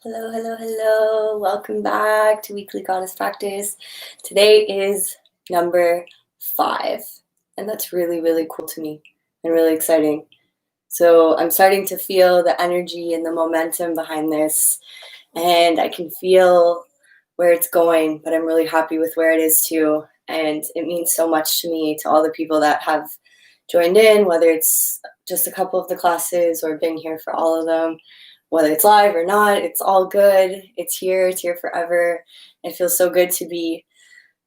Hello, hello, hello. Welcome back to Weekly Goddess Practice. Today is number 5, and that's really, really cool to me and really exciting. So I'm starting to feel the energy and the momentum behind this, and I can feel where it's going, but I'm really happy with where it is too. And it means so much to me, to all the people that have joined in, whether it's just a couple of the classes or been here for all of them. Whether it's live or not, it's all good. It's here forever. It feels so good to be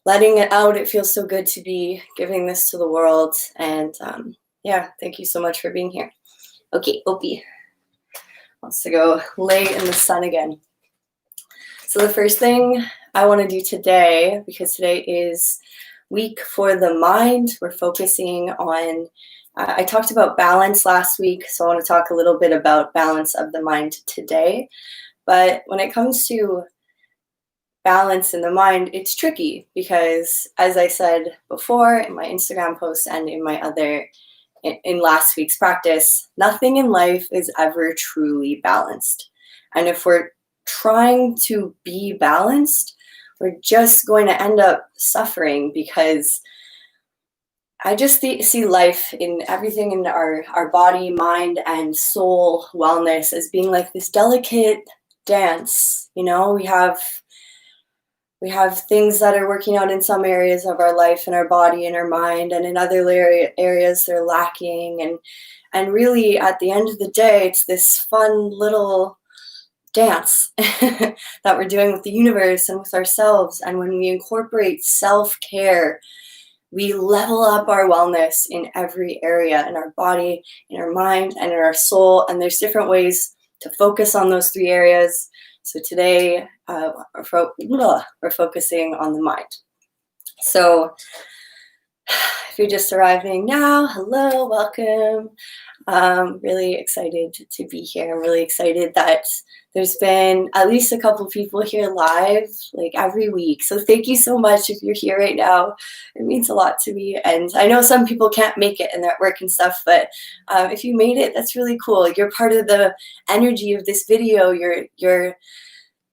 letting it out. It feels so good to be giving this to the world. And yeah, thank you so much for being here. Okay, Opie wants to go lay in the sun again. So the first thing I want to do today, because today is week for the mind, we're focusing on I talked about balance last week, so I want to talk a little bit about balance of the mind today. But when it comes to balance in the mind, it's tricky because, as I said before in my Instagram post and in my in last week's practice, nothing in life is ever truly balanced. And if we're trying to be balanced, we're just going to end up suffering, because I just see life in everything in our body, mind, and soul wellness as being like this delicate dance. You know, we have things that are working out in some areas of our life, in our body, in our mind, and in other areas they're lacking. And really, at the end of the day, it's this fun little dance that we're doing with the universe and with ourselves. And when we incorporate self-care, we level up our wellness in every area, in our body, in our mind, and in our soul. And there's different ways to focus on those 3 areas. So today we're focusing on the mind. So if you're just arriving now, hello, welcome. Really excited to be here. I'm really excited that there's been at least a couple people here live, like every week. So thank you so much if you're here right now. It means a lot to me. And I know some people can't make it and they're at work and stuff, but if you made it, that's really cool. You're part of the energy of this video.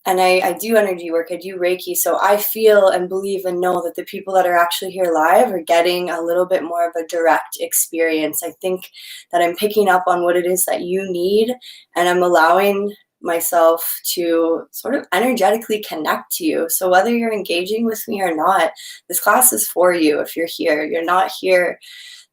And I do energy work, I do Reiki, so I feel and believe and know that the people that are actually here live are getting a little bit more of a direct experience. I think that I'm picking up on what it is that you need, and I'm allowing myself to sort of energetically connect to you. So whether you're engaging with me or not, this class is for you. If you're here, you're not here,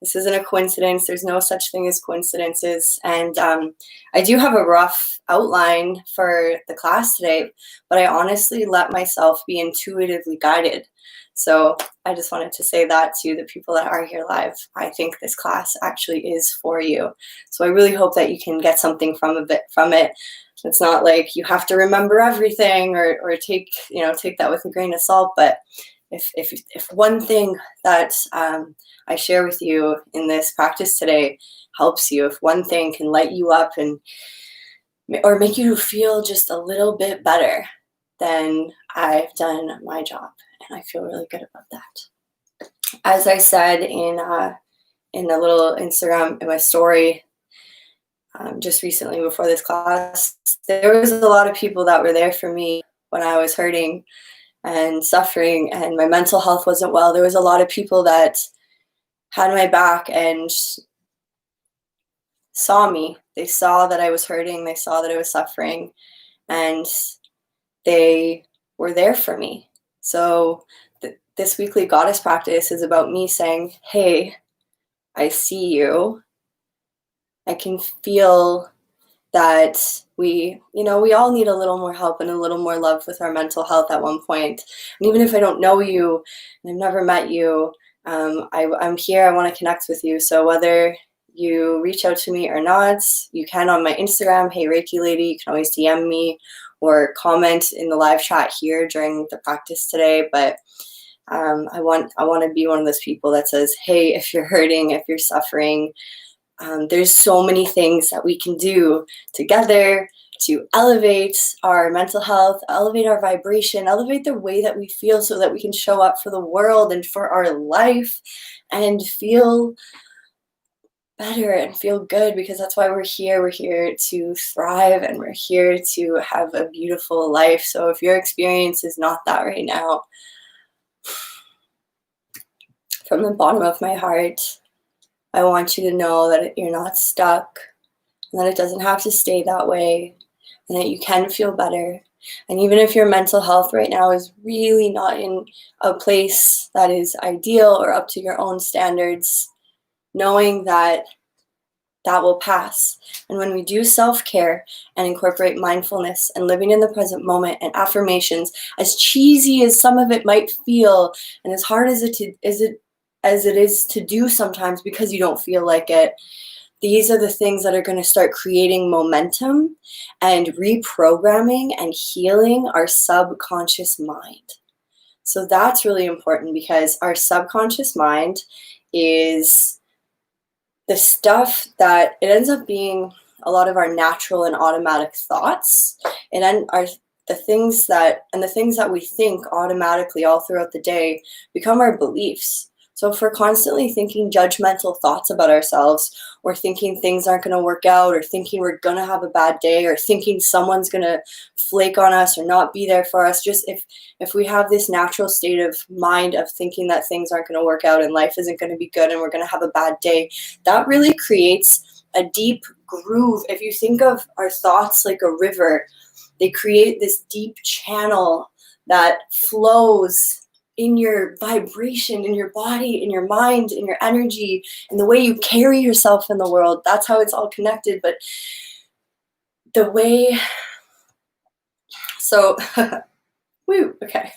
this isn't a coincidence. There's no such thing as coincidences. And I do have a rough outline for the class today, but I honestly let myself be intuitively guided. So I just wanted to say that to the people that are here live. I think this class actually is for you. So I really hope that you can get something from it. It's not like you have to remember everything or take that with a grain of salt. But if one thing that I share with you in this practice today helps you, if one thing can light you up or make you feel just a little bit better, then I've done my job, and I feel really good about that. As I said in a little Instagram, in my story, just recently before this class, there was a lot of people that were there for me when I was hurting and suffering and my mental health wasn't well. There was a lot of people that had my back and saw me. They saw that I was hurting. They saw that I was suffering, and they were there for me. So this weekly goddess practice is about me saying, hey, I see you. I can feel that we all need a little more help and a little more love with our mental health at one point. And even if I don't know you and I've never met you, I'm here. I want to connect with you. So whether you reach out to me or not, you can on my Instagram, HeyReikiLady. You can always DM me or comment in the live chat here during the practice today. But I want to be one of those people that says, hey, if you're hurting, if you're suffering, there's so many things that we can do together to elevate our mental health, elevate our vibration, elevate the way that we feel so that we can show up for the world and for our life and feel better and feel good, because that's why we're here. We're here to thrive, and we're here to have a beautiful life. So if your experience is not that right now, from the bottom of my heart, I want you to know that you're not stuck, and that it doesn't have to stay that way, and that you can feel better. And even if your mental health right now is really not in a place that is ideal or up to your own standards, knowing that that will pass. And when we do self-care and incorporate mindfulness and living in the present moment and affirmations, as cheesy as some of it might feel, and as hard as it is to do sometimes because you don't feel like it, these are the things that are going to start creating momentum and reprogramming and healing our subconscious mind. So that's really important, because our subconscious mind is the stuff that it ends up being a lot of our natural and automatic thoughts, and the things that we think automatically all throughout the day become our beliefs. So if we're constantly thinking judgmental thoughts about ourselves, or thinking things aren't going to work out, or thinking we're going to have a bad day, or thinking someone's going to flake on us or not be there for us, just if we have this natural state of mind of thinking that things aren't going to work out and life isn't going to be good and we're going to have a bad day, that really creates a deep groove. If you think of our thoughts like a river, they create this deep channel that flows in your vibration, in your body, in your mind, in your energy, in the way you carry yourself in the world. That's how it's all connected. But the way, so, woo, okay.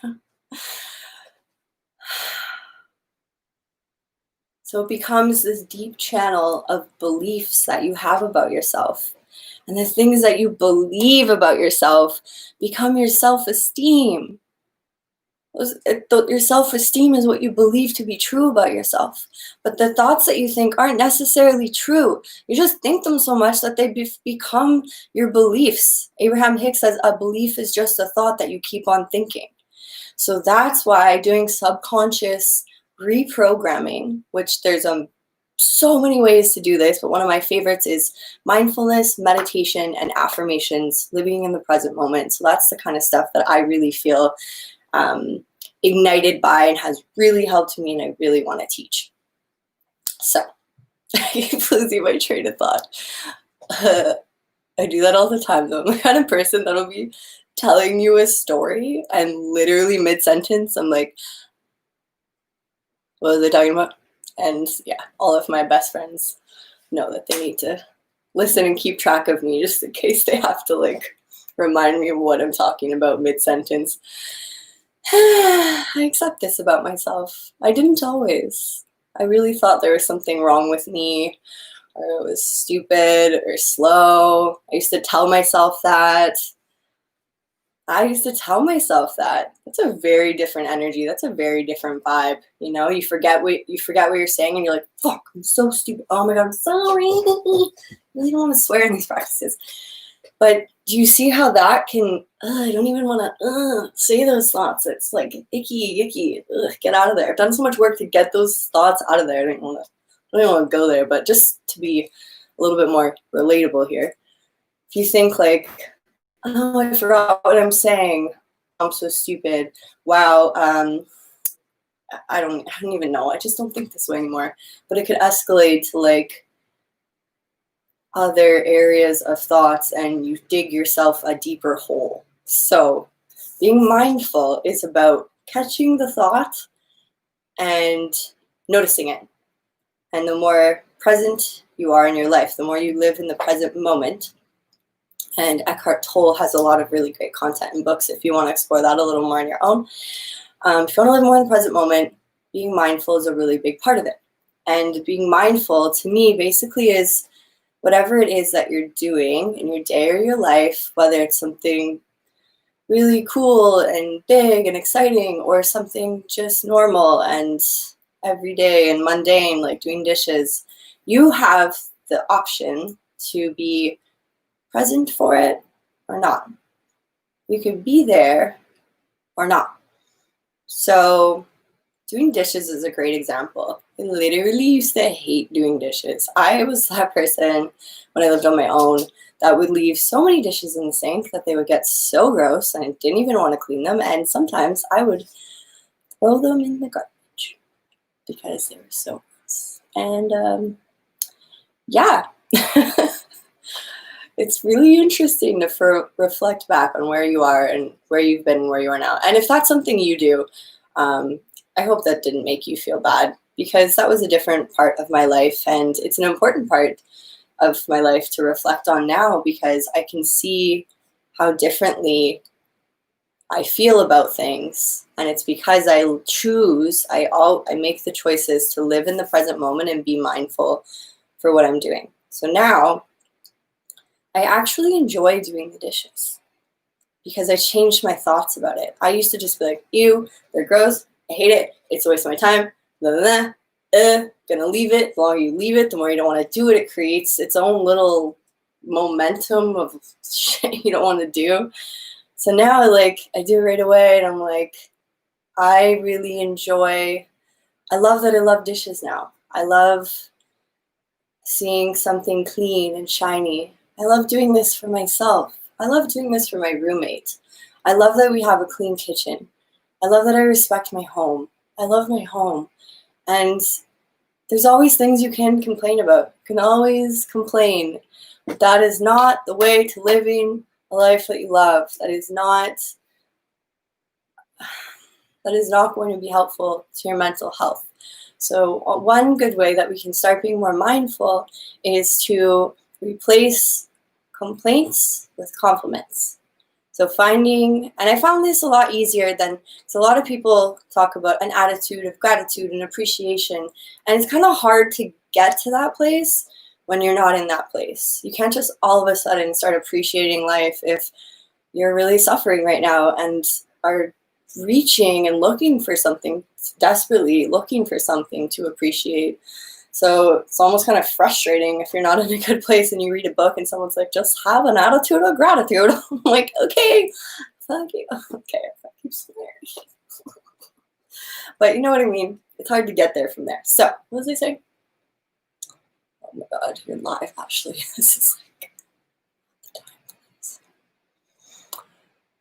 So it becomes this deep channel of beliefs that you have about yourself. And the things that you believe about yourself become your self-esteem. Your self-esteem is what you believe to be true about yourself. But the thoughts that you think aren't necessarily true. You just think them so much that they become your beliefs. Abraham Hicks says a belief is just a thought that you keep on thinking. So that's why doing subconscious reprogramming, which there's so many ways to do this, but one of my favorites is mindfulness, meditation, and affirmations, living in the present moment. So that's the kind of stuff that I really feel ignited by and has really helped me, and I really want to teach. So, I'm losing my train of thought. I do that all the time, though. I'm the kind of person that'll be telling you a story, and literally mid-sentence, I'm like, what was I talking about? And yeah, all of my best friends know that they need to listen and keep track of me, just in case they have to like remind me of what I'm talking about mid-sentence. I accept this about myself. I didn't always. I really thought there was something wrong with me, or it was stupid or slow. I used to tell myself that. That's a very different energy. That's a very different vibe. You know, you forget what you're saying, and you're like, fuck, I'm so stupid. Oh my God, I'm sorry. I really don't want to swear in these practices. But do you see how that can, I don't even want to say those thoughts. It's like icky. Get out of there. I've done so much work to get those thoughts out of there. I don't even want to go there, but just to be a little bit more relatable here. If you think like, oh, I forgot what I'm saying. I'm so stupid. Wow. I don't even know. I just don't think this way anymore. But it could escalate to like other areas of thoughts, and you dig yourself a deeper hole. So being mindful is about catching the thought and noticing it. And the more present you are in your life, the more you live in the present moment. And Eckhart Tolle has a lot of really great content and books if you want to explore that a little more on your own. If you want to live more in the present moment, being mindful is a really big part of it. And being mindful, to me, basically is whatever it is that you're doing in your day or your life, whether it's something really cool and big and exciting, or something just normal and everyday and mundane, like doing dishes, you have the option to be present for it or not. You can be there or not. So Doing dishes is a great example. I literally used to hate doing dishes. I was that person when I lived on my own that would leave so many dishes in the sink that they would get so gross and I didn't even want to clean them. And sometimes I would throw them in the garbage because they were so gross. And yeah, it's really interesting to reflect back on where you are and where you've been and where you are now. And if that's something you do, I hope that didn't make you feel bad, because that was a different part of my life, and it's an important part of my life to reflect on now, because I can see how differently I feel about things, and it's because I make the choices to live in the present moment and be mindful for what I'm doing. So now I actually enjoy doing the dishes because I changed my thoughts about it. I used to just be like, ew, they're gross, I hate it, it's a waste of my time, blah, blah, blah, gonna leave it. The longer you leave it, the more you don't want to do it. It creates its own little momentum of shit you don't want to do. So now I do it right away, and I'm like, I really enjoy, I love that I love dishes now. I love seeing something clean and shiny. I love doing this for myself. I love doing this for my roommate. I love that we have a clean kitchen. I love that I respect my home. I love my home. And there's always things you can complain about. You can always complain. But that is not the way to living a life that you love. That is not going to be helpful to your mental health. So one good way that we can start being more mindful is to replace complaints with compliments. So and I found this a lot easier so a lot of people talk about an attitude of gratitude and appreciation, and it's kind of hard to get to that place when you're not in that place. You can't just all of a sudden start appreciating life if you're really suffering right now and are reaching and looking for something, desperately looking for something to appreciate. So it's almost kind of frustrating if you're not in a good place and you read a book and someone's like, just have an attitude of gratitude. I'm like, okay, fuck you. Okay, fuck you swearing. But you know what I mean? It's hard to get there from there. So, what was I saying? Oh my god, you're live, Ashley. This is like the time, please.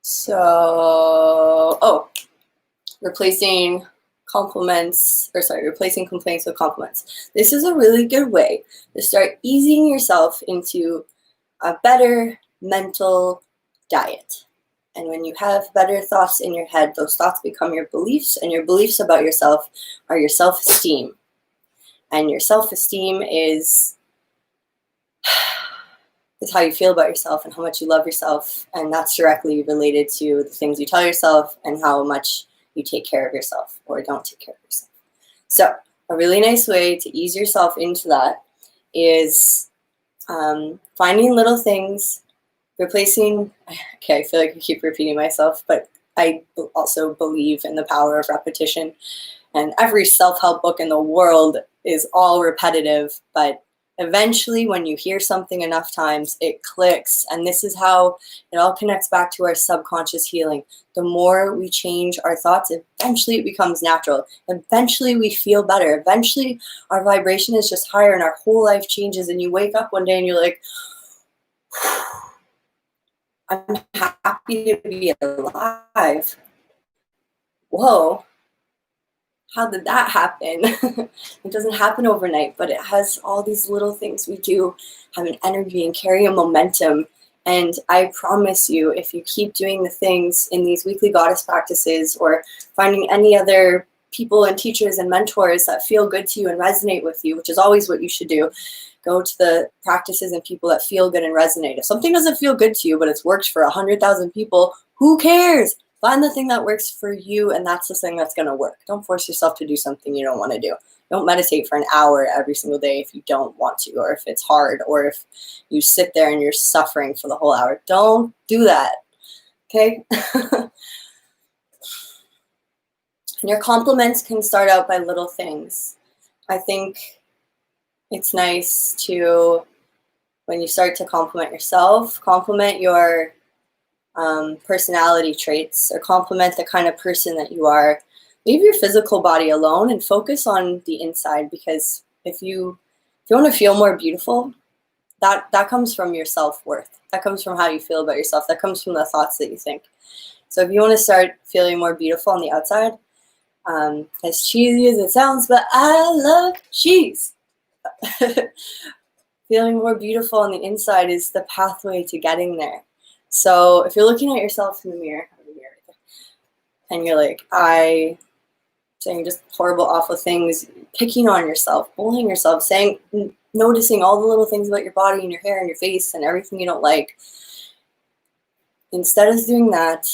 So, replacing complaints with compliments. This is a really good way to start easing yourself into a better mental diet. And when you have better thoughts in your head, those thoughts become your beliefs, and your beliefs about yourself are your self-esteem. And your self-esteem is how you feel about yourself and how much you love yourself, and that's directly related to the things you tell yourself and how much you take care of yourself or don't take care of yourself. So a really nice way to ease yourself into that is finding little things, replacing, okay, I feel like I keep repeating myself, but I also believe in the power of repetition. And every self-help book in the world is all repetitive, but eventually when you hear something enough times, it clicks. And this is how it all connects back to our subconscious healing. The more we change our thoughts, eventually it becomes natural. Eventually we feel better. Eventually our vibration is just higher and our whole life changes. And you wake up one day and you're like, I'm happy to be alive. Whoa. How did that happen? It doesn't happen overnight, but it has all these little things we do have an energy and carry a momentum. And I promise you, if you keep doing the things in these weekly goddess practices or finding any other people and teachers and mentors that feel good to you and resonate with you, which is always what you should do, go to the practices and people that feel good and resonate. If something doesn't feel good to you, but it's worked for 100,000 people, who cares? Find the thing that works for you, and that's the thing that's going to work. Don't force yourself to do something you don't want to do. Don't meditate for an hour every single day if you don't want to, or if it's hard, or if you sit there and you're suffering for the whole hour. Don't do that, okay? And your compliments can start out by little things. I think it's nice to, when you start to compliment yourself, compliment your personality traits, or compliment the kind of person that you are. leave your physical body alone and focus on the inside, because if you want to feel more beautiful, that comes from your self-worth. That comes from how you feel about yourself. That comes from the thoughts that you think. So if you want to start feeling more beautiful on the outside, as cheesy as it sounds, but I love cheese. Feeling more beautiful on the inside is the pathway to getting there. So if you're looking at yourself in the mirror, and you're like, saying just horrible, awful things, picking on yourself, bullying yourself, noticing all the little things about your body and your hair and your face and everything you don't like, instead of doing that,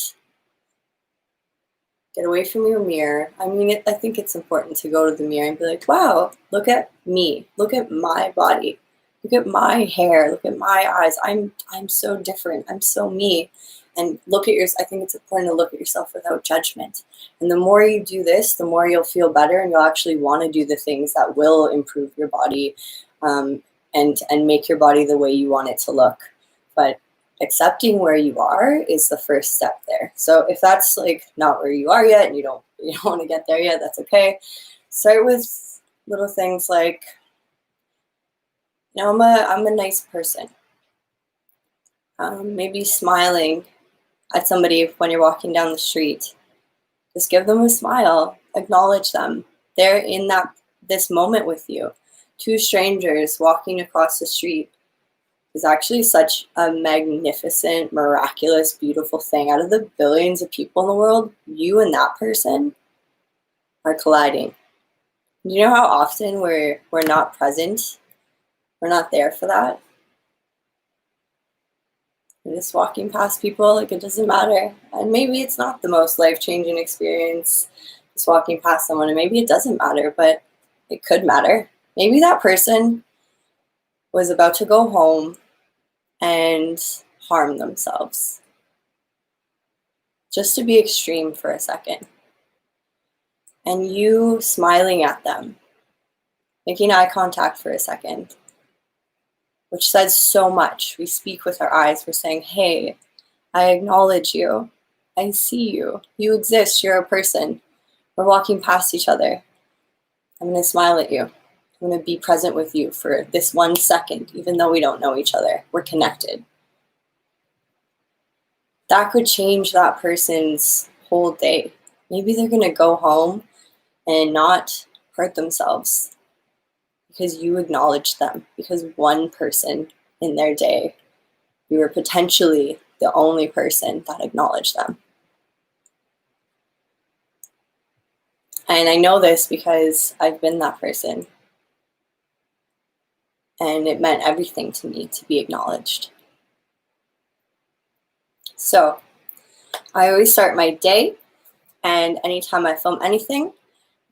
get away from your mirror. I mean, I think it's important to go to the mirror and be like, wow, look at me. Look at my body. Look at my hair. Look at my eyes. I'm so different. I'm so me. And I think it's important to look at yourself without judgment. And the more you do this, the more you'll feel better, and you'll actually want to do the things that will improve your body, and make your body the way you want it to look. But accepting where you are is the first step there. So if that's like not where you are yet and you don't want to get there yet, that's okay. Start with little things like, I'm a nice person. Maybe smiling at somebody when you're walking down the street. Just give them a smile. Acknowledge them. They're in this moment with you. Two strangers walking across the street is actually such a magnificent, miraculous, beautiful thing. Out of the billions of people in the world, you and that person are colliding. You know how often we're not present? We're not there for that. We're just walking past people like it doesn't matter. And maybe it's not the most life-changing experience, just walking past someone, and maybe it doesn't matter, but it could matter. Maybe that person was about to go home and harm themselves. Just to be extreme for a second. And you smiling at them, making eye contact for a second, which says so much. We speak with our eyes. We're saying, hey, I acknowledge you. I see you. You exist. You're a person. We're walking past each other. I'm going to smile at you. I'm going to be present with you for this 1 second, even though we don't know each other. We're connected. That could change that person's whole day. Maybe they're going to go home and not hurt themselves because you acknowledged them, because one person in their day, you were potentially the only person that acknowledged them. And I know this because I've been that person. And it meant everything to me to be acknowledged. So I always start my day, and anytime I film anything,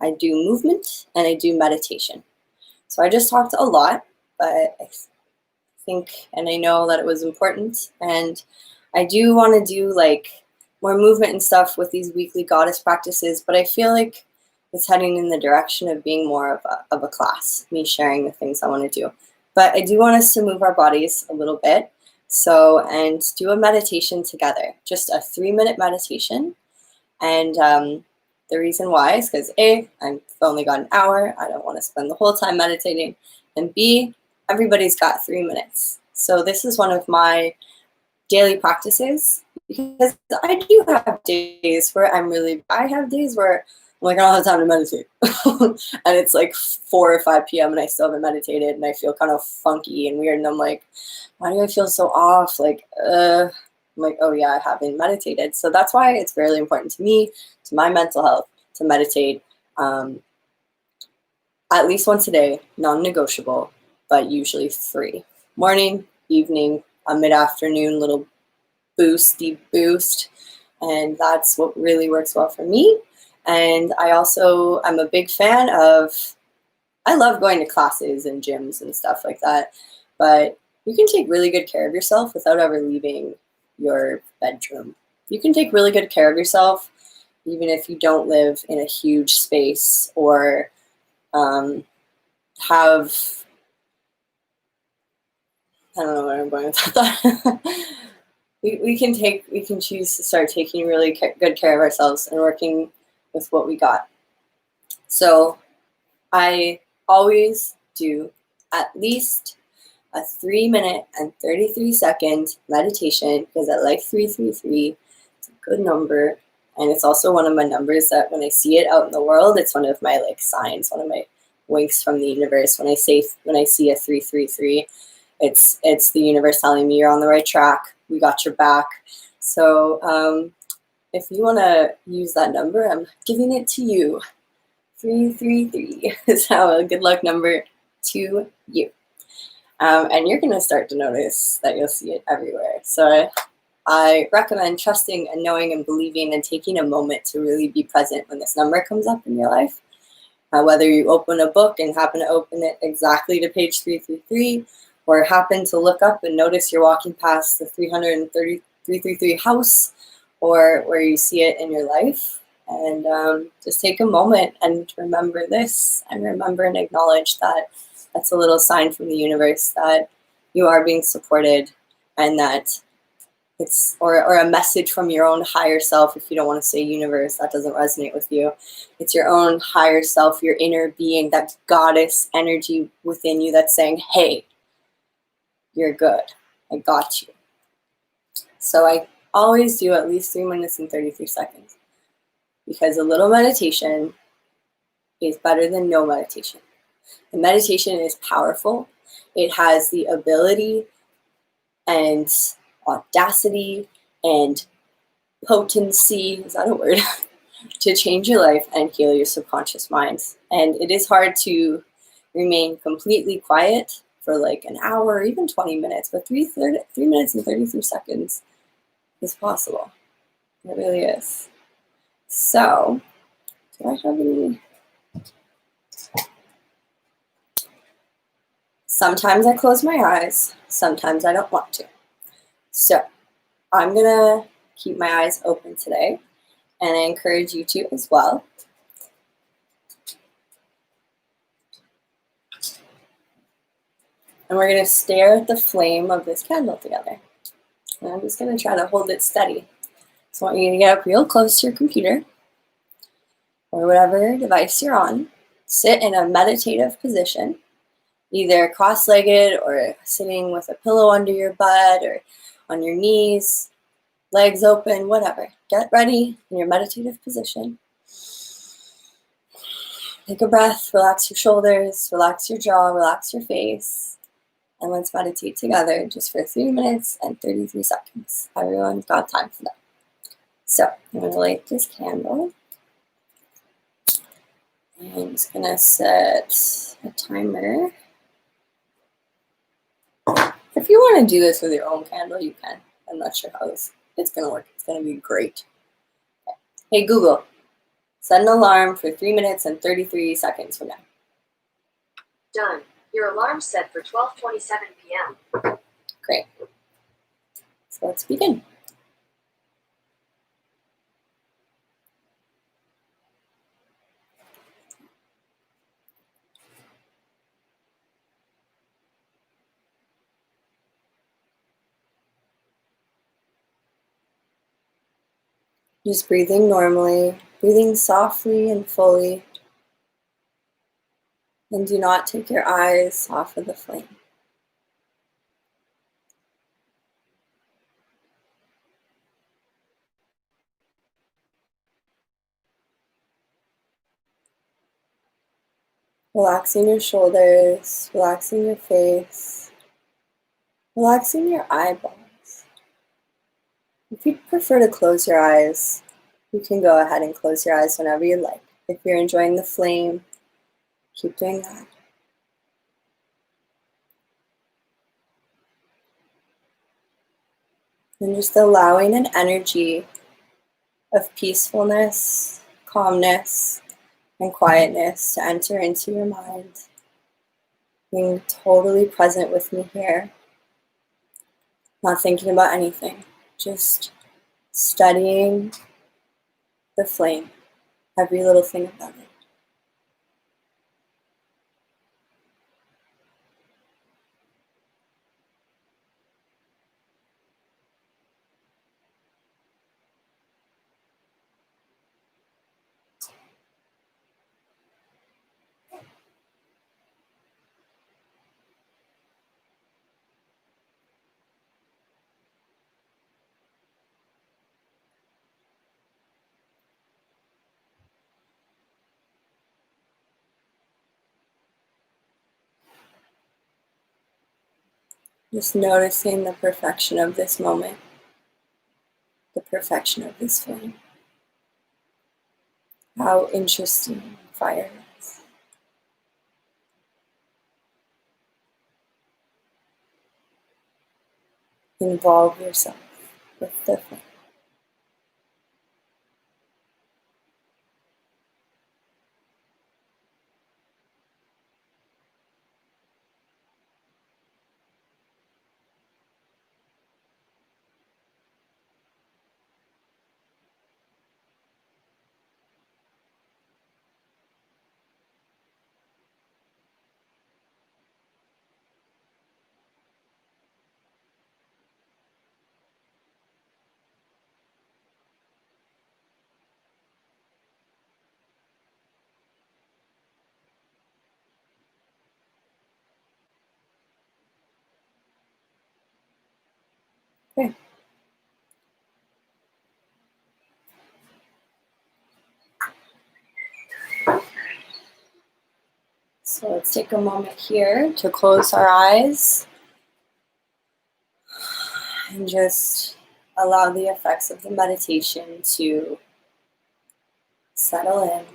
I do movement and I do meditation. So I just talked a lot, but I think, and I know that it was important, and I do want to do like more movement and stuff with these weekly goddess practices, but I feel like it's heading in the direction of being more of a class, me sharing the things I want to do. But I do want us to move our bodies a little bit. So, and do a meditation together, just a 3-minute meditation. And the reason why is because A, I've only got an hour. I don't want to spend the whole time meditating. And B, everybody's got 3 minutes. So this is one of my daily practices, because I do have days where I have days where I'm like, I don't have time to meditate. And it's like 4 or 5 p.m. and I still haven't meditated, and I feel kind of funky and weird. And I'm like, why do I feel so off? Like, I'm like, oh yeah, I haven't meditated. So that's why it's really important to me, to my mental health, to meditate at least once a day, non-negotiable, but usually 3. Morning, evening, a mid-afternoon little deep boost. And that's what really works well for me. And I'm a big fan of, I love going to classes and gyms and stuff like that, but you can take really good care of yourself without ever leaving your bedroom. You can take really good care of yourself even if you don't live in a huge space or have, I don't know where I'm going with that. we can choose to start taking really good care of ourselves and working with what we got. So I always do at least a 3-minute and 33-second meditation because I like 333. It's a good number. And it's also one of my numbers that when I see it out in the world, it's one of my like signs, one of my winks from the universe. When I see a 333, it's the universe telling me you're on the right track. We got your back. So if you want to use that number, I'm giving it to you. 333 is how a good luck number to you. And you're going to start to notice that you'll see it everywhere. So I recommend trusting and knowing and believing and taking a moment to really be present when this number comes up in your life. Whether you open a book and happen to open it exactly to page 333, or happen to look up and notice you're walking past the 333 house, or where you see it in your life. And just take a moment and remember this, and remember and acknowledge that that's a little sign from the universe that you are being supported, and that it's, or a message from your own higher self. If you don't want to say universe, that doesn't resonate with you. It's your own higher self, your inner being, that goddess energy within you that's saying, hey, you're good. I got you. So I always do at least 3 minutes and 33 seconds because a little meditation is better than no meditation. And meditation is powerful. It has the ability and audacity and potency, is that a word? To change your life and heal your subconscious mind. And it is hard to remain completely quiet for like an hour or even 20 minutes, but 3 minutes and 33 seconds is possible. It really is. So, do I have any? Sometimes I close my eyes, sometimes I don't want to. So, I'm gonna keep my eyes open today, and I encourage you to as well. And we're gonna stare at the flame of this candle together. And I'm just gonna try to hold it steady. So I want you to get up real close to your computer or whatever device you're on. Sit in a meditative position, either cross-legged or sitting with a pillow under your butt or on your knees, legs open, whatever. Get ready in your meditative position. Take a breath, relax your shoulders, relax your jaw, relax your face, and let's meditate together just for 3 minutes and 33 seconds. Everyone's got time for that. So I'm going to light this candle. And I'm just going to set a timer. If you want to do this with your own candle, you can. I'm not sure how it's going to work. It's going to be great. Okay. Hey, Google, set an alarm for 3 minutes and 33 seconds from now. Done. Your alarm's set for 12:27 p.m. Great. So let's begin. Just breathing normally, breathing softly and fully. And do not take your eyes off of the flame. Relaxing your shoulders, relaxing your face, relaxing your eyeballs. If you prefer to close your eyes, you can go ahead and close your eyes whenever you like. If you're enjoying the flame, keep doing that. And just allowing an energy of peacefulness, calmness, and quietness to enter into your mind. Being totally present with me here. Not thinking about anything. Just studying the flame. Every little thing about it. Just noticing the perfection of this moment, the perfection of this feeling. How interesting fire is. Involve yourself with the flame. Okay. So let's take a moment here to close our eyes and just allow the effects of the meditation to settle in.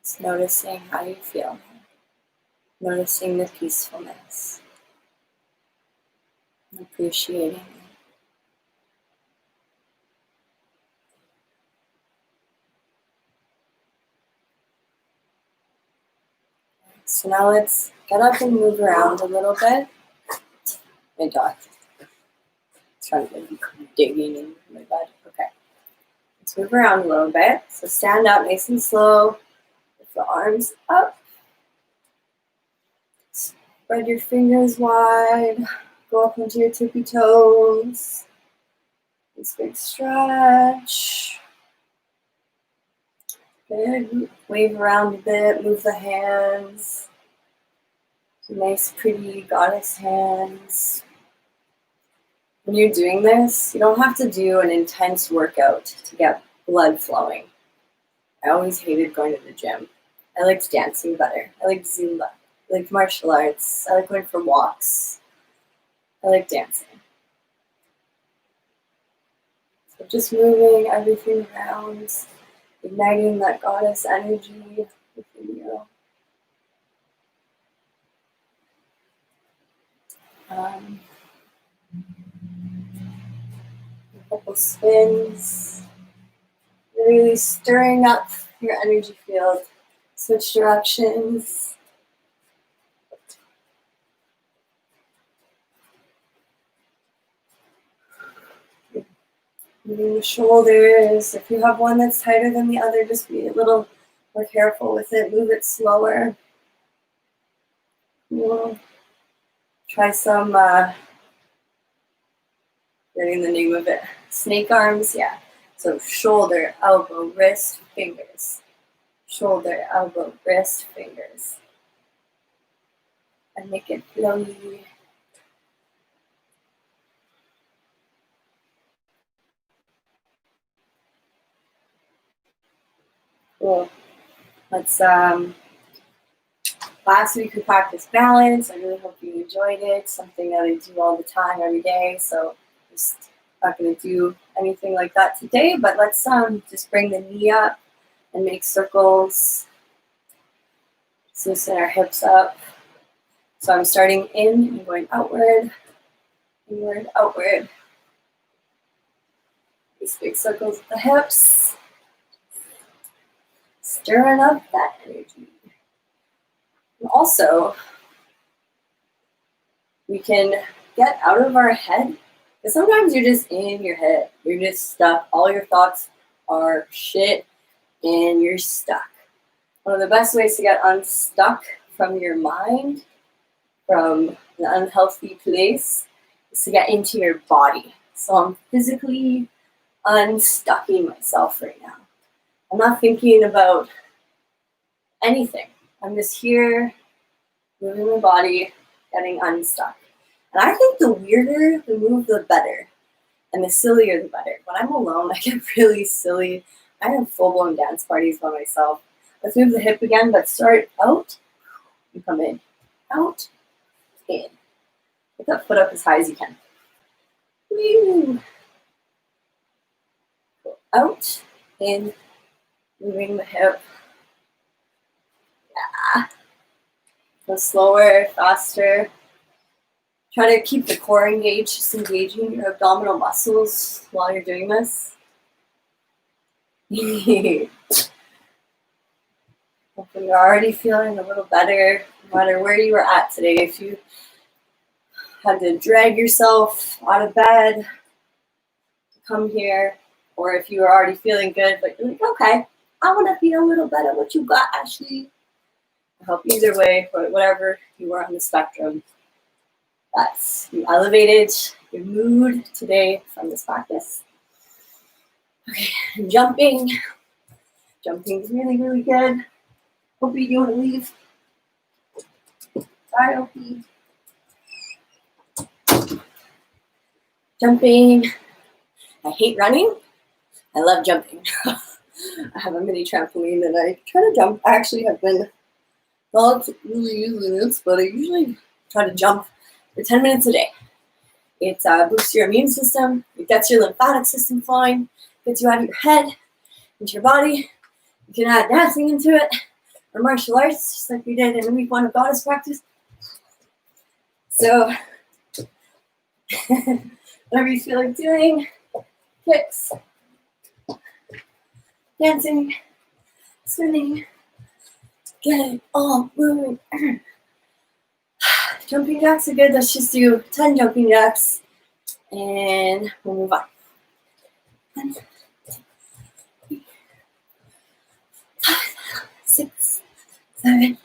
Just noticing how you feel, noticing the peacefulness, and appreciating it. So now let's get up and move around a little bit. My dog is trying to be digging in my bed. Okay. Let's move around a little bit. So stand up nice and slow. Lift the arms up. Spread your fingers wide. Go up into your tippy toes. This big stretch. Good. Wave around a bit. Move the hands. Nice, pretty goddess hands. When you're doing this, you don't have to do an intense workout to get blood flowing. I always hated going to the gym. I liked dancing better. I liked Zumba. I liked martial arts. I like going for walks. I like dancing. So just moving everything around, igniting that goddess energy within you. A couple spins. Really stirring up your energy field. Switch directions. Moving the shoulders. If you have one that's tighter than the other, just be a little more careful with it. Move it slower. Cool. Try some, getting the name of it, snake arms, yeah. So shoulder, elbow, wrist, fingers. Shoulder, elbow, wrist, fingers. And make it flowy. Cool. Let's, last week we practiced balance. I really hope you enjoyed it. Something that I do all the time, every day. So just not going to do anything like that today. But let's just bring the knee up and make circles. Let's loosen our hips up. So I'm starting in and going outward, inward, outward. These big circles with the hips. Stirring up that energy. And also, we can get out of our head. Because sometimes you're just in your head. You're just stuck. All your thoughts are shit and you're stuck. One of the best ways to get unstuck from your mind, from an unhealthy place, is to get into your body. So I'm physically unstucking myself right now. I'm not thinking about anything. I'm just here, moving my body, getting unstuck. And I think the weirder the move, the better. And the sillier, the better. When I'm alone, I get really silly. I have full-blown dance parties by myself. Let's move the hip again, but start out and come in. Out in. Get that foot up as high as you can. Woo. Go out, in, moving the hip. Yeah. Go slower, faster. Try to keep the core engaged, just engaging your abdominal muscles while you're doing this. Hopefully you're already feeling a little better, no matter where you were at today. If you had to drag yourself out of bed to come here, or if you were already feeling good, but you're like, okay, I want to feel a little better. What you got, Ashley? I'll help either way, but whatever you were on the spectrum, that's you elevated your mood today from this practice. Okay, and jumping. Jumping is really, really good. Opie, you want to leave? Sorry, Opie. Jumping. I hate running. I love jumping. I have a mini trampoline and I try to jump. I actually have been not really using this, but I usually try to jump for 10 minutes a day. It boosts your immune system. It gets your lymphatic system flowing. Gets you out of your head, into your body. You can add dancing into it, or martial arts, just like we did in week 1 of goddess practice. So, whatever you feel like doing, kicks, dancing, swimming, get it all moving. Jumping jacks are good. Let's just do 10 jumping jacks, and we'll move on. 1, 2, 3, 4, 5, 6, 7,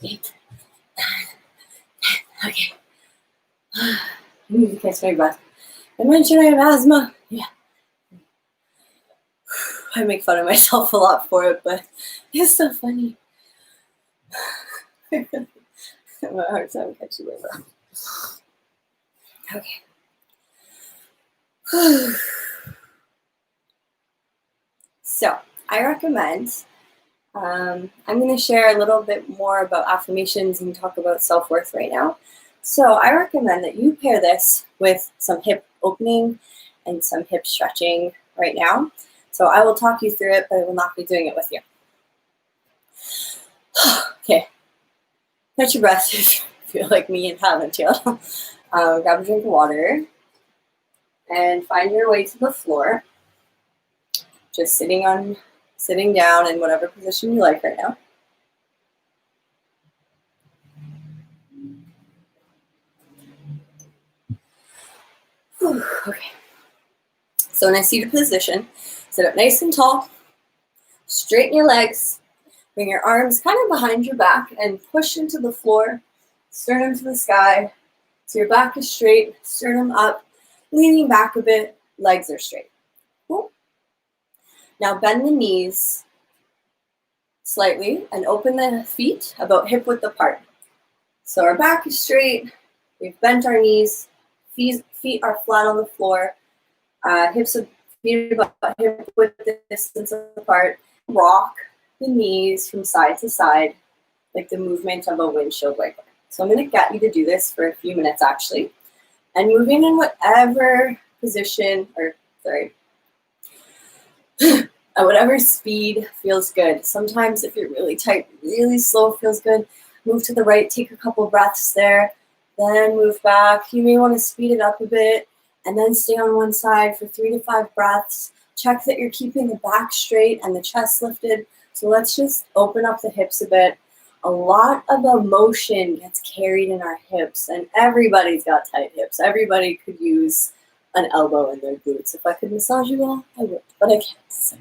8, 9, 10. Okay. I need to catch my breath. I mentioned I have asthma. Yeah. I make fun of myself a lot for it, but it's so funny. I have a hard time catching my breath. Okay. So, I recommend, I'm going to share a little bit more about affirmations and talk about self-worth right now. So, I recommend that you pair this with some hip opening and some hip stretching right now. So, I will talk you through it, but I will not be doing it with you. Okay. Catch your breath if you feel like me and haven't yet. Grab a drink of water and find your way to the floor. Just sitting down in whatever position you like right now. Whew, okay. So in a seated position, sit up nice and tall. Straighten your legs. Bring your arms kind of behind your back and push into the floor. Sternum to the sky. So your back is straight, sternum up, leaning back a bit, legs are straight. Cool. Now bend the knees slightly and open the feet about hip width apart. So our back is straight, we've bent our knees, feet are flat on the floor, feet about hip width distance apart. Rock the knees from side to side like the movement of a windshield wiper. So I'm going to get you to do this for a few minutes actually. And moving in whatever position, at whatever speed feels good. Sometimes if you're really tight, really slow feels good. Move to the right, take a couple breaths there, then move back. You may want to speed it up a bit and then stay on one side for 3 to 5 breaths. Check that you're keeping the back straight and the chest lifted. So let's just open up the hips a bit. A lot of emotion gets carried in our hips, and everybody's got tight hips. Everybody could use an elbow in their glutes. If I could massage you all, I would, but I can't. So.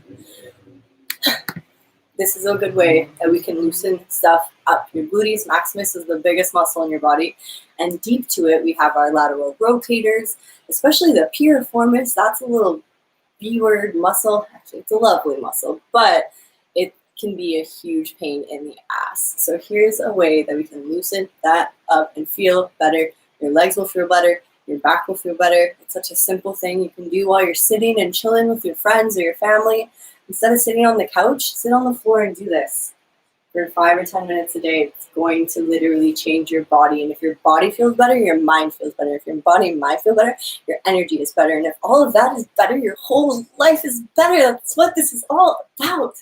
This is a good way that we can loosen stuff up. Your gluteus maximus is the biggest muscle in your body, and deep to it, we have our lateral rotators, especially the piriformis. That's a little B-word muscle. Actually, it's a lovely muscle, but it can be a huge pain in the ass. So here's a way that we can loosen that up and feel better. Your legs will feel better. Your back will feel better. It's such a simple thing you can do while you're sitting and chilling with your friends or your family. Instead of sitting on the couch, sit on the floor and do this. for 5 or 10 minutes a day, it's going to literally change your body. And if your body feels better, your mind feels better. If your body and mind feel better, your energy is better. And if all of that is better, your whole life is better. That's what this is all about.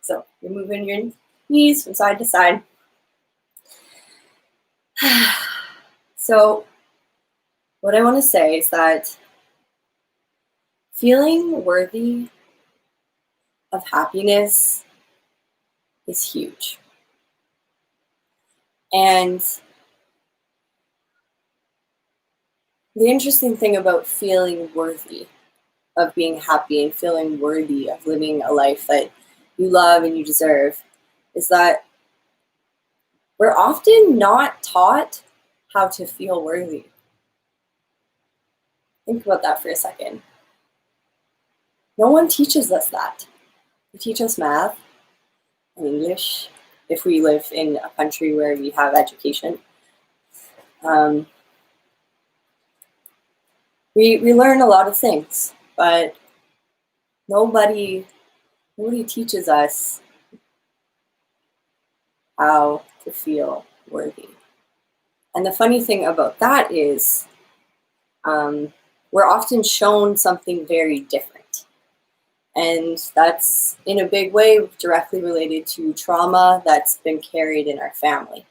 So you're moving your knees from side to side. So what I want to say is that feeling worthy of happiness is huge. And the interesting thing about feeling worthy of being happy and feeling worthy of living a life that you love and you deserve is that we're often not taught how to feel worthy. Think about that for a second. No one teaches us that. They teach us math and English if we live in a country where we have education. We learn a lot of things, but nobody teaches us how to feel worthy. And the funny thing about that is we're often shown something very different. And that's in a big way directly related to trauma that's been carried in our family.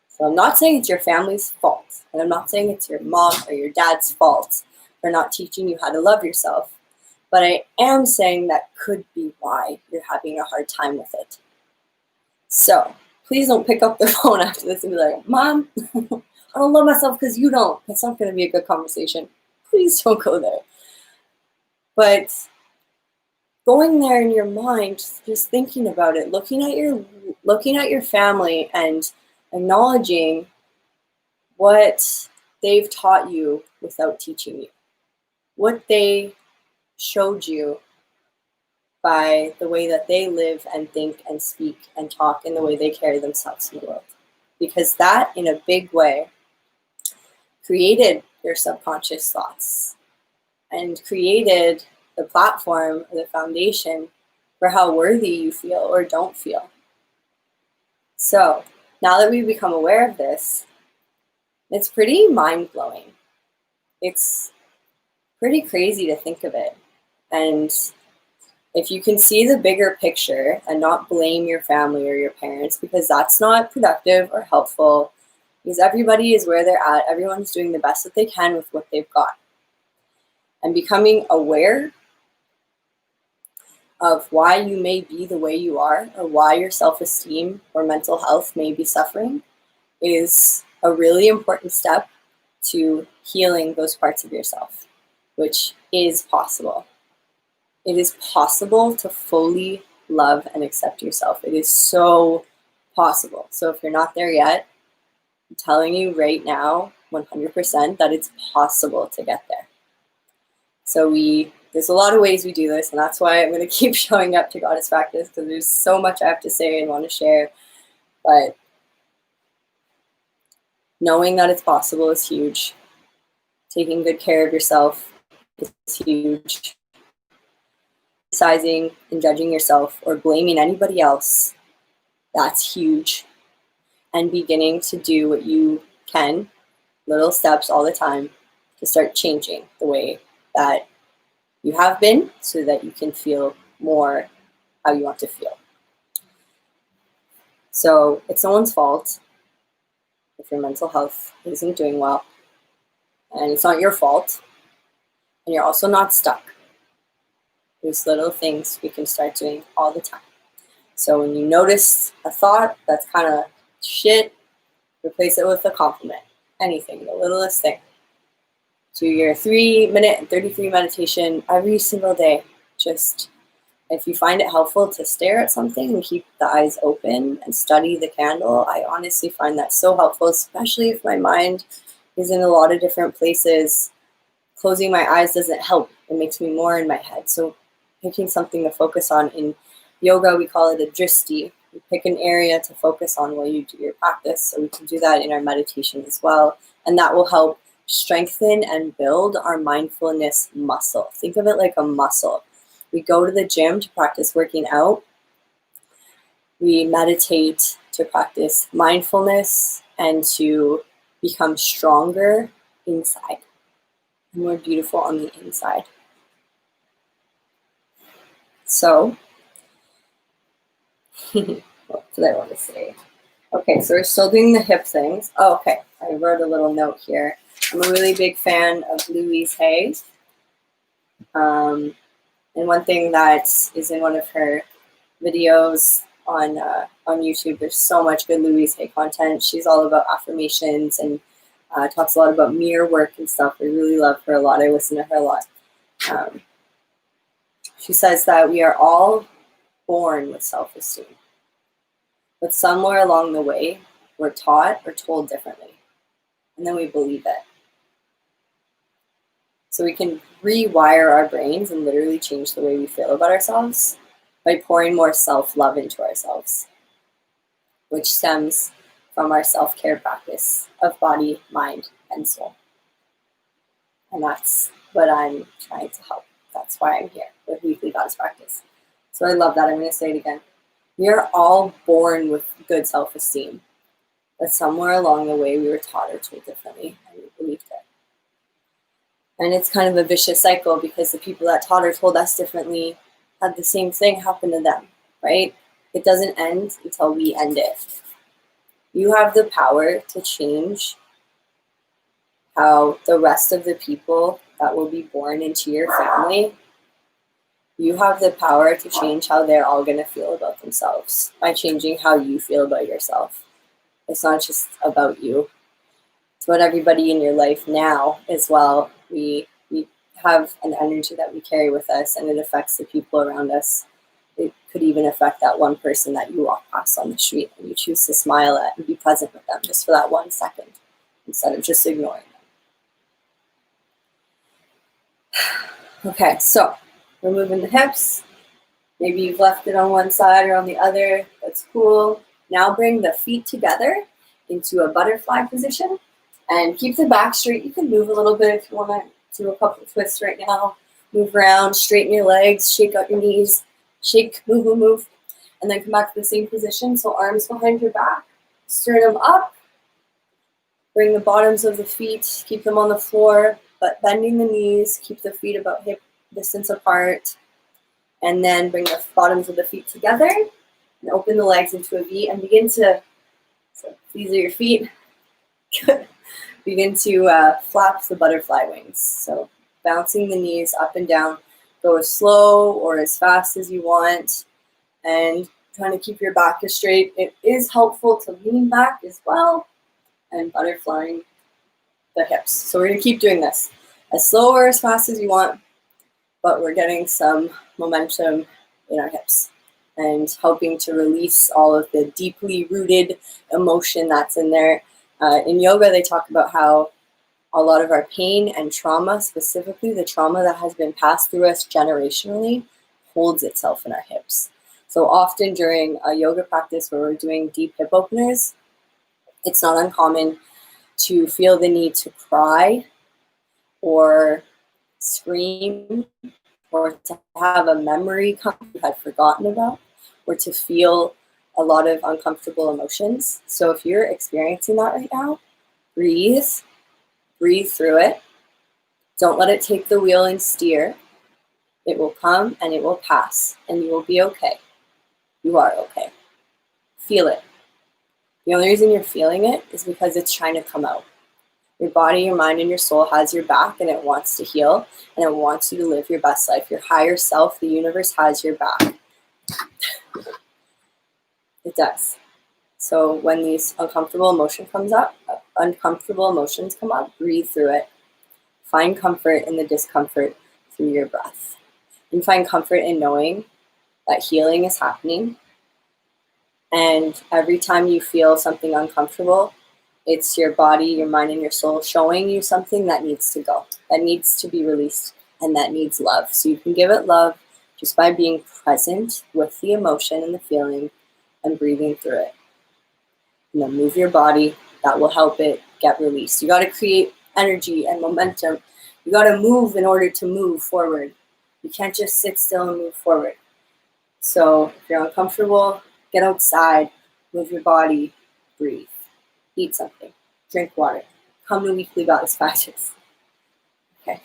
So I'm not saying it's your family's fault, and I'm not saying it's your mom or your dad's fault for not teaching you how to love yourself, but I am saying that could be why you're having a hard time with it. So please don't pick up the phone after this and be like, Mom, I don't love myself because you don't. That's not going to be a good conversation. Please don't go there. But going there in your mind, just thinking about it, looking at your family and acknowledging what they've taught you without teaching you, what they showed you by the way that they live and think and speak and talk and the way they carry themselves in the world. Because that, in a big way, created your subconscious thoughts and created the platform or the foundation for how worthy you feel or don't feel. So now that we've become aware of this, it's pretty mind-blowing. It's pretty crazy to think of it. And if you can see the bigger picture and not blame your family or your parents, because that's not productive or helpful, because everybody is where they're at, everyone's doing the best that they can with what they've got. And becoming aware of why you may be the way you are or why your self-esteem or mental health may be suffering is a really important step to healing those parts of yourself, which is possible. It is possible to fully love and accept yourself. It is so possible. So if you're not there yet, I'm telling you right now, 100%, that it's possible to get there. So there's a lot of ways we do this, and that's why I'm going to keep showing up to Goddess Practice, because there's so much I have to say and want to share. But knowing that it's possible is huge. Taking good care of yourself is huge. Criticizing and judging yourself or blaming anybody else, that's huge. And beginning to do what you can, little steps all the time, to start changing the way that you have been so that you can feel more how you want to feel. So it's no one's fault if your mental health isn't doing well, and it's not your fault, and you're also not stuck. There's little things we can start doing all the time. So when you notice a thought that's kind of shit, replace it with a compliment. Anything, the littlest thing. Do your 3-minute and 33 meditation every single day. Just, if you find it helpful to stare at something and keep the eyes open and study the candle, I honestly find that so helpful, especially if my mind is in a lot of different places. Closing my eyes doesn't help. It makes me more in my head. So picking something to focus on. In yoga, we call it a drishti. We pick an area to focus on while you do your practice. So we can do that in our meditation as well. And that will help strengthen and build our mindfulness muscle. Think of it like a muscle. We go to the gym to practice working out. We meditate to practice mindfulness and to become stronger inside and more beautiful on the inside. So, what did I want to say? Okay, so we're still doing the hip things. Oh, okay, I wrote a little note here. I'm a really big fan of Louise Hay. And one thing that is in one of her videos on YouTube, there's so much good Louise Hay content. She's all about affirmations and talks a lot about mirror work and stuff. I really love her a lot. I listen to her a lot. She says that we are all born with self-esteem, but somewhere along the way, we're taught or told differently, and then we believe it. So we can rewire our brains and literally change the way we feel about ourselves by pouring more self-love into ourselves, which stems from our self-care practice of body, mind, and soul. And that's what I'm trying to help. That's why I'm here with Weekly Goddess Practice. So I love that. I'm going to say it again. We are all born with good self-esteem, but somewhere along the way we were taught or told differently, and we believed it. And it's kind of a vicious cycle because the people that taught or told us differently had the same thing happen to them, right? It doesn't end until we end it. You have the power to change how the rest of the people that will be born into your family, you have the power to change how they're all going to feel about themselves by changing how you feel about yourself. It's not just about you. It's about everybody in your life now as well. We have an energy that we carry with us, and it affects the people around us. It could even affect that one person that you walk past on the street and you choose to smile at and be present with them just for that 1 second instead of just ignoring them. Okay, so we're moving the hips. Maybe you've left it on one side or on the other. That's cool. Now bring the feet together into a butterfly position and keep the back straight. You can move a little bit if you want to do a couple of twists right now. Move around, straighten your legs, shake out your knees, shake, move, move, move. And then come back to the same position. So arms behind your back, sternum up. Bring the bottoms of the feet, keep them on the floor, but bending the knees, keep the feet about hip distance apart. And then bring the bottoms of the feet together and open the legs into a V and begin to, so these are your feet, begin to flap the butterfly wings. So bouncing the knees up and down, go as slow or as fast as you want, and trying to keep your back as straight. It is helpful to lean back as well and butterflying the hips. So we're going to keep doing this as slow or as fast as you want, but we're getting some momentum in our hips and helping to release all of the deeply rooted emotion that's in there. In yoga, they talk about how a lot of our pain and trauma, specifically the trauma that has been passed through us generationally, holds itself in our hips. So often during a yoga practice where we're doing deep hip openers, it's not uncommon to feel the need to cry or scream or to have a memory come you had forgotten about, or to feel a lot of uncomfortable emotions. So if you're experiencing that right now, breathe through it. Don't let it take the wheel and steer. It will come and it will pass, and you will be okay. You are okay. Feel it. The only reason you're feeling it is because it's trying to come out. Your body, your mind, and your soul has your back, and it wants to heal, and it wants you to live your best life. Your higher self, the universe, has your back. It does. So when these uncomfortable emotions come up, breathe through it. Find comfort in the discomfort through your breath. And find comfort in knowing that healing is happening. And every time you feel something uncomfortable, it's your body, your mind, and your soul showing you something that needs to go, that needs to be released, and that needs love. So you can give it love just by being present with the emotion and the feeling and breathing through it. And then move your body. That will help it get released. You got to create energy and momentum. You got to move in order to move forward. You can't just sit still and move forward. So if you're uncomfortable, get outside, move your body, breathe, eat something, drink water, come to weekly goddess practice. Okay.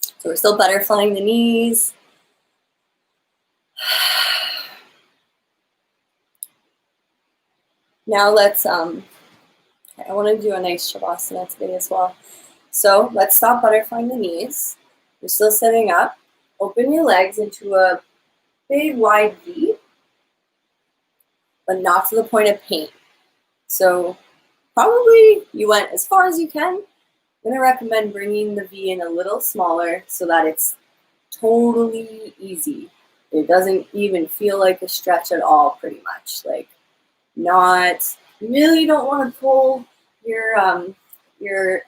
So we're still butterflying the knees. Now let's, I want to do a nice Shavasana today as well. So let's stop butterflying the knees. You're still sitting up. Open your legs into a big wide V, but not to the point of pain. So probably you went as far as you can. I'm going to recommend bringing the V in a little smaller so that it's totally easy. It doesn't even feel like a stretch at all, pretty much. Like, not, you really don't want to pull your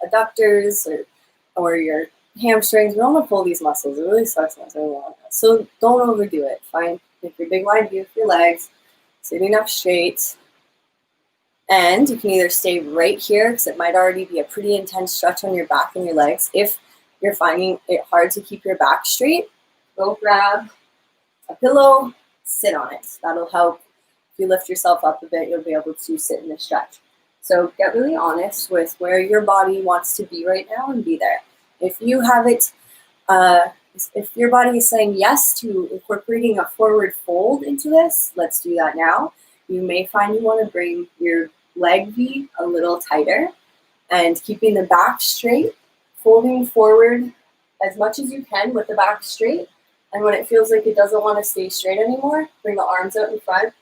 adductors or your hamstrings. You don't want to pull these muscles. It really sucks. So don't overdo it. Find your big wide view of your legs, sitting up straight. And you can either stay right here, because it might already be a pretty intense stretch on your back and your legs. If you're finding it hard to keep your back straight, go grab a pillow, sit on it. That'll help. If you lift yourself up a bit, you'll be able to sit in the stretch. So get really honest with where your body wants to be right now and be there. If you have it, if your body is saying yes to incorporating a forward fold into this, let's do that now. You may find you want to bring your leg V a little tighter and keeping the back straight, folding forward as much as you can with the back straight. And when it feels like it doesn't want to stay straight anymore, bring the arms out in front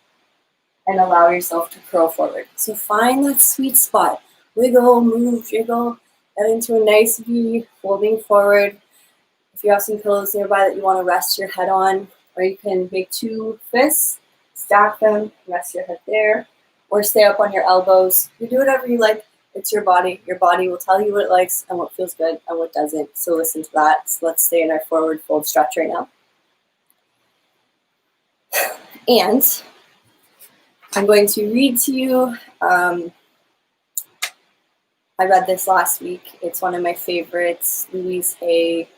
and allow yourself to curl forward. So find that sweet spot. Wiggle, move, jiggle, get into a nice V, folding forward. If you have some pillows nearby that you want to rest your head on, or you can make two fists, stack them, rest your head there, or stay up on your elbows. You do whatever you like. It's your body. Your body will tell you what it likes and what feels good and what doesn't. So listen to that. So let's stay in our forward fold stretch right now. And I'm going to read to you. I read this last week. It's one of my favorites. Louise Hay.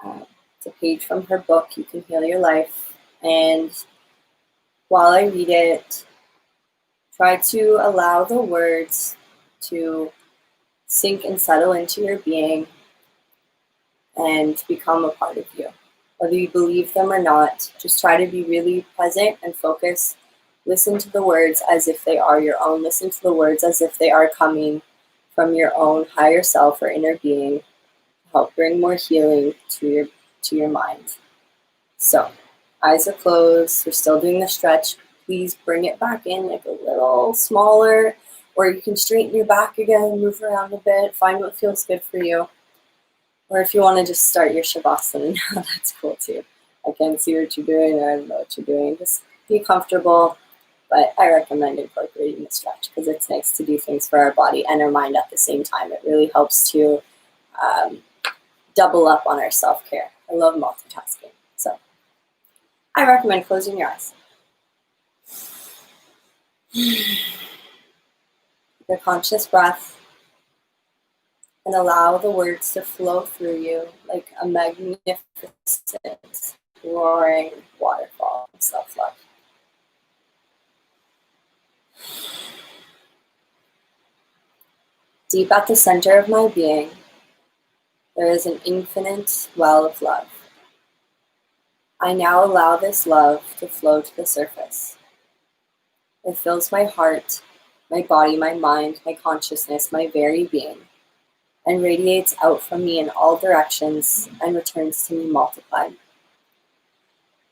It's a page from her book, You Can Heal Your Life. And while I read it, try to allow the words to sink and settle into your being and become a part of you. Whether you believe them or not, just try to be really present and focus. Listen to the words as if they are your own. Listen to the words as if they are coming from your own higher self or inner being to help bring more healing to your mind. So, eyes are closed. We're still doing the stretch. Please bring it back in like a little smaller, or you can straighten your back again, move around a bit, find what feels good for you. Or if you want to just start your Shavasana now, that's cool too. I can't see what you're doing, or I don't know what you're doing. Just be comfortable, but I recommend incorporating the stretch because it's nice to do things for our body and our mind at the same time. It really helps to double up on our self-care. I love multitasking. So I recommend closing your eyes. Your conscious breath, and allow the words to flow through you like a magnificent roaring waterfall of self-love. Deep at the center of my being, there is an infinite well of love. I now allow this love to flow to the surface. It fills my heart, my body, my mind, my consciousness, my very being, and radiates out from me in all directions and returns to me multiplied.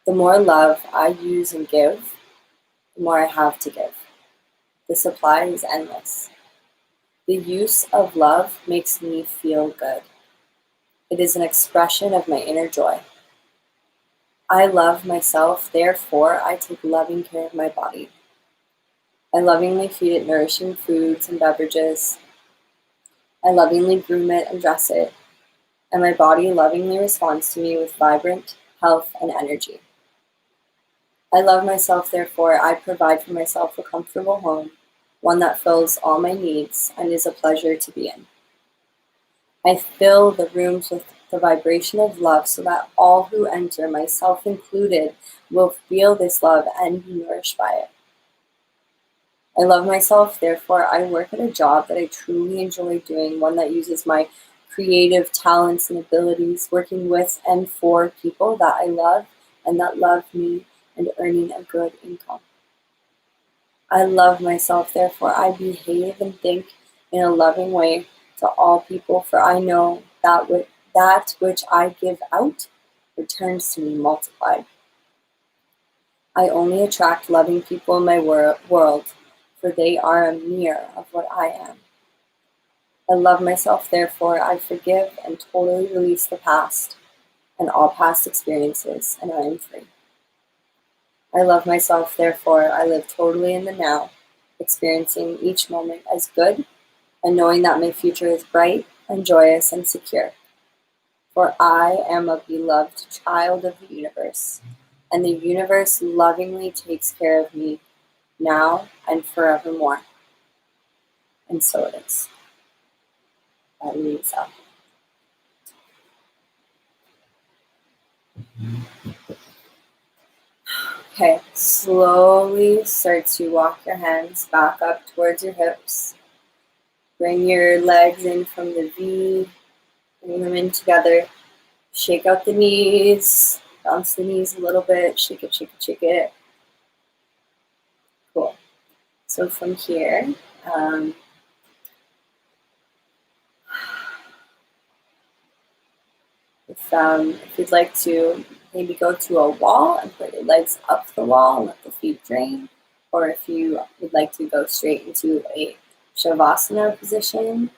The more love I use and give, the more I have to give. The supply is endless. The use of love makes me feel good. It is an expression of my inner joy. I love myself, therefore I take loving care of my body. I lovingly feed it nourishing foods and beverages. I lovingly groom it and dress it, and my body lovingly responds to me with vibrant health and energy. I love myself, therefore I provide for myself a comfortable home, one that fills all my needs and is a pleasure to be in. I fill the rooms with the vibration of love, so that all who enter, myself included, will feel this love and be nourished by it. I love myself, therefore I work at a job that I truly enjoy doing, one that uses my creative talents and abilities, working with and for people that I love and that love me, and earning a good income. I love myself, therefore I behave and think in a loving way to all people, for I know that which I give out returns to me multiplied. I only attract loving people in my world, for they are a mirror of what I am. I love myself, therefore I forgive and totally release the past and all past experiences, and I am free. I love myself, therefore I live totally in the now, experiencing each moment as good and knowing that my future is bright and joyous and secure. For I am a beloved child of the universe, and the universe lovingly takes care of me now and forevermore. And so it is. That leads up. Okay, slowly start to walk your hands back up towards your hips. Bring your legs in from the V, bring them in together. Shake out the knees, bounce the knees a little bit, shake it, shake it, shake it. Cool. So from here, if you'd like to maybe go to a wall and put your legs up the wall and let the feet drain, or if you would like to go straight into a Shavasana position,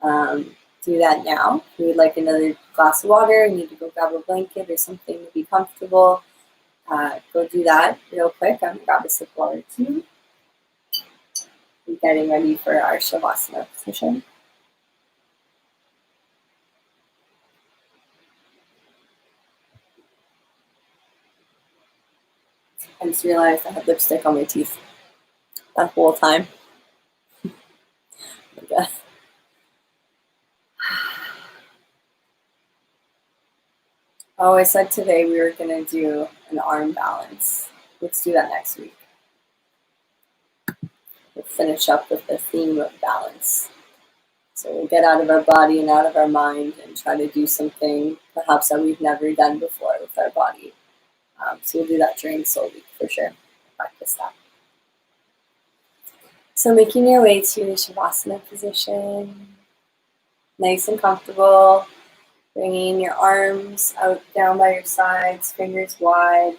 do that now. If you would like another glass of water, you need to go grab a blanket or something to be comfortable, go do that real quick. I'm going to grab a sip of water too. We're getting ready for our Shavasana position. I just realized I had lipstick on my teeth that whole time. I guess. Oh, I said today we were going to do an arm balance. Let's do that next week. We'll finish up with the theme of balance. So we'll get out of our body and out of our mind and try to do something perhaps that we've never done before with our body. So we'll do that during Soul Week for sure. Practice that. So making your way to the Shavasana position, nice and comfortable. Bringing your arms out down by your sides, fingers wide.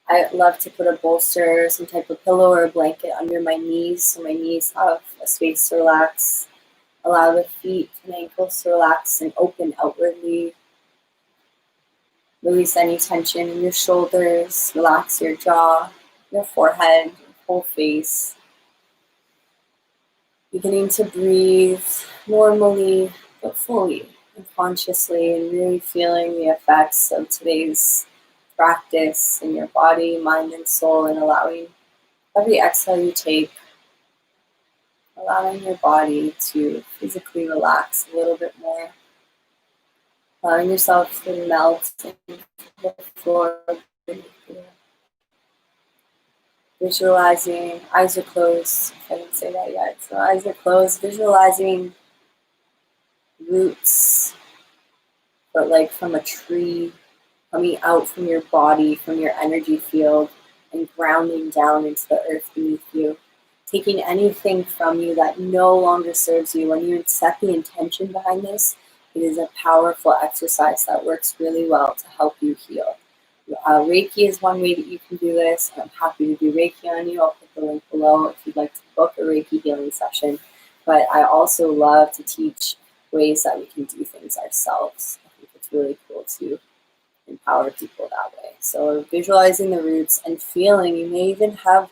I love to put a bolster, some type of pillow or a blanket under my knees so my knees have a space to relax. Allow the feet and ankles to relax and open outwardly. Release any tension in your shoulders. Relax your jaw, your forehead, your whole face. Beginning to breathe normally but fully and consciously, and really feeling the effects of today's practice in your body, mind, and soul, and allowing every exhale you take, allowing your body to physically relax a little bit more, allowing yourself to melt into the floor beneath you. Visualizing, eyes are closed, if I didn't say that yet, so eyes are closed, visualizing roots, but like from a tree, coming out from your body, from your energy field, and grounding down into the earth beneath you. Taking anything from you that no longer serves you. When you set the intention behind this, it is a powerful exercise that works really well to help you heal. Reiki is one way that you can do this, and I'm happy to do Reiki on you. I'll put the link below if you'd like to book a Reiki healing session. But I also love to teach ways that we can do things ourselves. I think it's really cool to empower people that way. So visualizing the roots and feeling, you may even have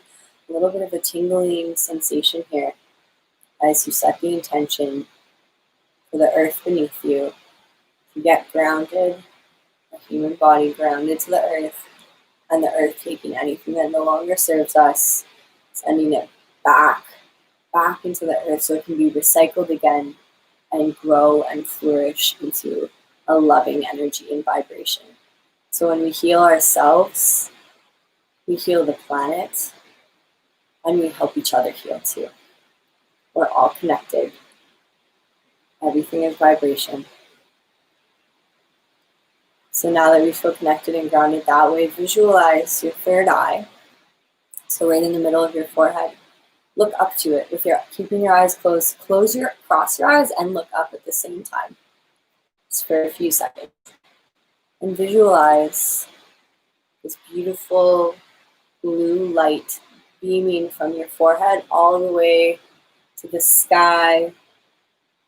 a little bit of a tingling sensation here as you set the intention for the earth beneath you to get grounded, the human body grounded to the earth, and the earth taking anything that no longer serves us, sending it back into the earth so it can be recycled again and grow and flourish into a loving energy and vibration. So when we heal ourselves, we heal the planet, and we help each other heal too. We're all connected. Everything is vibration. So now that we feel connected and grounded that way, visualize your third eye. So right in the middle of your forehead. Look up to it with keeping your eyes closed. Cross your eyes and look up at the same time. Just for a few seconds. And visualize this beautiful blue light beaming from your forehead all the way to the sky,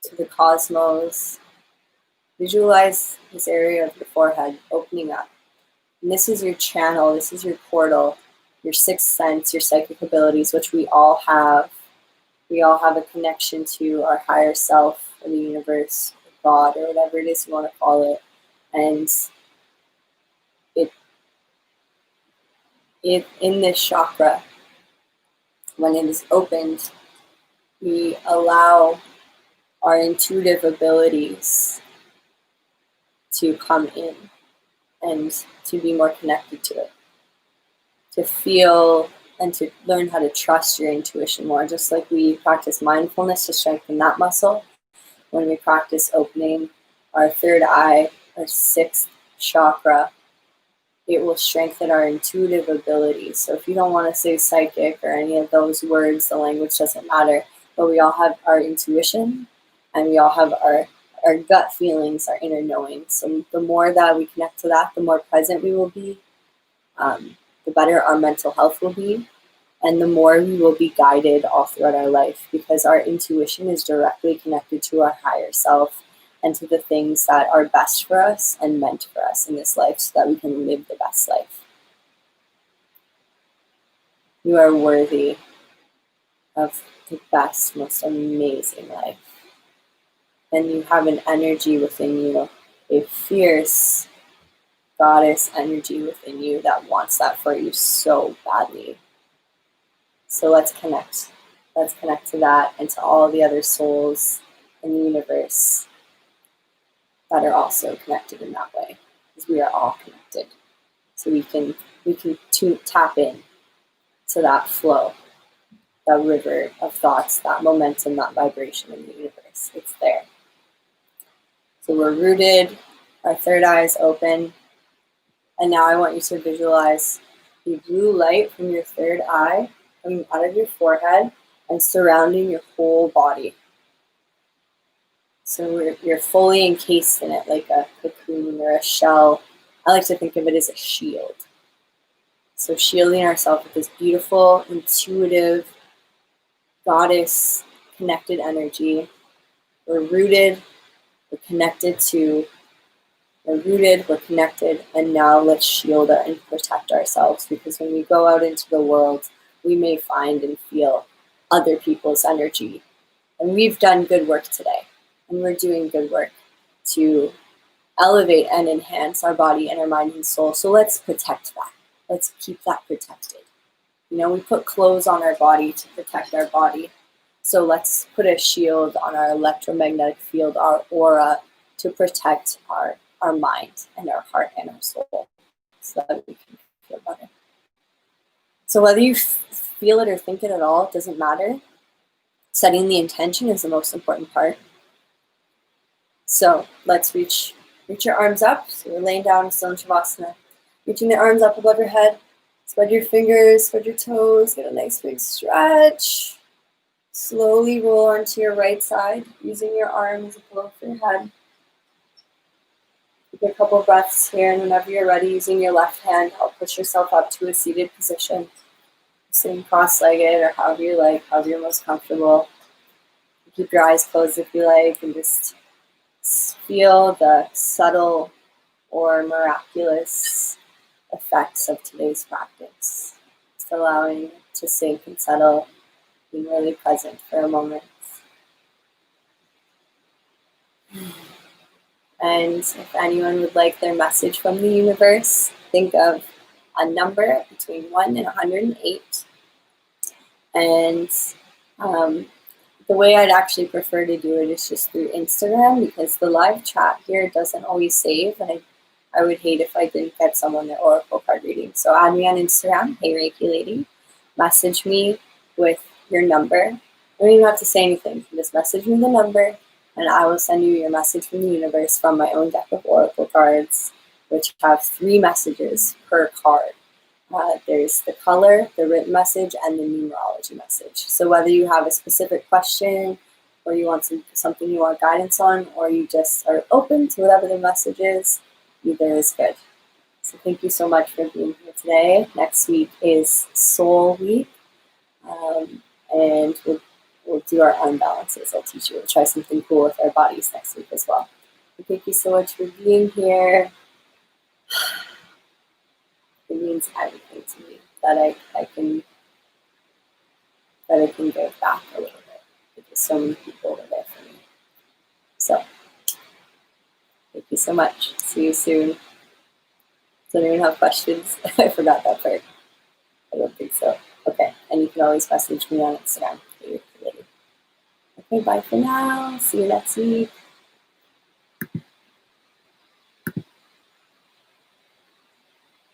to the cosmos. Visualize this area of your forehead opening up. And this is your channel, this is your portal, your sixth sense, your psychic abilities, which we all have. We all have a connection to our higher self or the universe, or God, or whatever it is you want to call it. And it in this chakra, when it is opened, we allow our intuitive abilities to come in and to be more connected to it, to feel and to learn how to trust your intuition more. Just like we practice mindfulness to strengthen that muscle, when we practice opening our third eye, our sixth chakra, it will strengthen our intuitive abilities. So if you don't want to say psychic or any of those words, the language doesn't matter, but we all have our intuition and we all have our gut feelings, our inner knowing. So the more that we connect to that, the more present we will be, the better our mental health will be, and the more we will be guided all throughout our life, because our intuition is directly connected to our higher self and to the things that are best for us and meant for us in this life so that we can live the best life. You are worthy of the best, most amazing life. And you have an energy within you, a fierce goddess energy within you that wants that for you so badly. So let's connect. Let's connect to that and to all the other souls in the universe that are also connected in that way, because we are all connected. So we can tap in to that flow, that river of thoughts, that momentum, that vibration in the universe. It's there. So we're rooted, our third eye is open, and now I want you to visualize the blue light from your third eye coming out of your forehead and surrounding your whole body. So you're fully encased in it like a cocoon or a shell. I like to think of it as a shield. So shielding ourselves with this beautiful, intuitive, goddess connected energy. We're rooted, we're connected, and now let's shield and protect ourselves, because when we go out into the world, we may find and feel other people's energy. And we've done good work today, and we're doing good work to elevate and enhance our body and our mind and soul. So let's protect that. Let's keep that protected. You know, we put clothes on our body to protect our body. So let's put a shield on our electromagnetic field, our aura, to protect our mind and our heart and our soul, so that we can feel better. So whether you feel it or think it at all, it doesn't matter. Setting the intention is the most important part. So let's reach your arms up. So you're laying down in Stone Shavasana. Reaching the arms up above your head. Spread your fingers, spread your toes, get a nice big stretch. Slowly roll onto your right side, using your arms above your head. Take a couple breaths here, and whenever you're ready, using your left hand, help push yourself up to a seated position. Sitting cross-legged or however you like, however you're most comfortable. Keep your eyes closed if you like, and just feel the subtle or miraculous effects of today's practice. Just allowing it to sink and settle, being really present for a moment. And if anyone would like their message from the universe, think of a number between 1 and 108. And the way I'd actually prefer to do it is just through Instagram, because the live chat here doesn't always save, and I would hate if I didn't get someone their oracle card reading. So add me on Instagram, HeyReikiLady. Message me with your number. You don't even have to say anything. You can just message me the number, and I will send you your message from the universe from my own deck of oracle cards, which have 3 messages per card. There's the color, the written message, and the numerology message. So whether you have a specific question, or you want something you want guidance on, or you just are open to whatever the message is, either is good. So thank you so much for being here today. Next week is Soul Week, and we'll do our unbalances. I'll teach you. We'll try something cool with our bodies next week as well. So thank you so much for being here. It means everything to me that I can give back a little bit, because so many people were there for me. So thank you so much. See you soon. Does anyone have questions? I forgot that part. I don't think so. Okay, and you can always message me on Instagram. Okay, bye for now. See you next week.